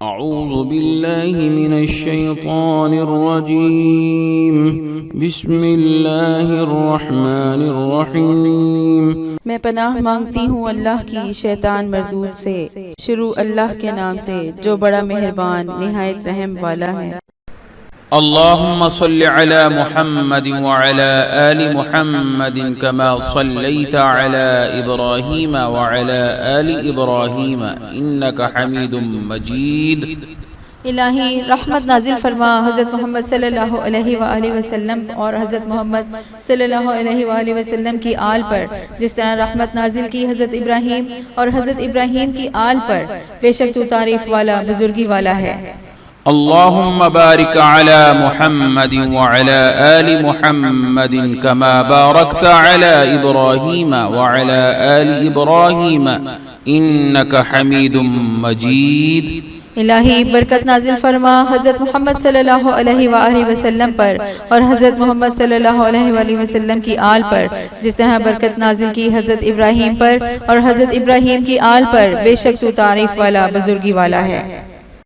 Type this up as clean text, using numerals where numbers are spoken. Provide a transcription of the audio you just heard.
اعوذ باللہ من الشیطان الرجیم بسم اللہ الرحمن الرحیم۔ میں پناہ مانگتی ہوں اللہ کی شیطان مردود سے۔ شروع اللہ کے نام سے جو بڑا مہربان نہایت رحم والا ہے۔ اللهم صل على محمد وعلى آل محمد كما صليت على إبراهيم وعلى آل إبراهيم إنك حميد مجيد۔ الہی رحمت نازل فرما حضرت محمد صلی اللہ علیہ وآلہ وسلم اور حضرت محمد صلی اللہ علیہ وآلہ وسلم کی آل پر، جس طرح رحمت نازل کی حضرت ابراہیم اور حضرت ابراہیم کی آل پر، بے شک تو تعریف والا بزرگی والا ہے۔ اللهم بارك على محمد وعلى آل محمد كما باركت على إبراهيم وعلى آل إبراهيم إنك حميد مجيد۔ الہی برکت نازل فرما حضرت محمد صلی اللہ علیہ وآلہ وسلم پر اور حضرت محمد صلی اللہ علیہ وآلہ وسلم کی آل پر، جس طرح برکت نازل کی حضرت ابراہیم پر اور حضرت ابراہیم کی آل پر، بے شک تو تعریف والا بزرگی والا ہے۔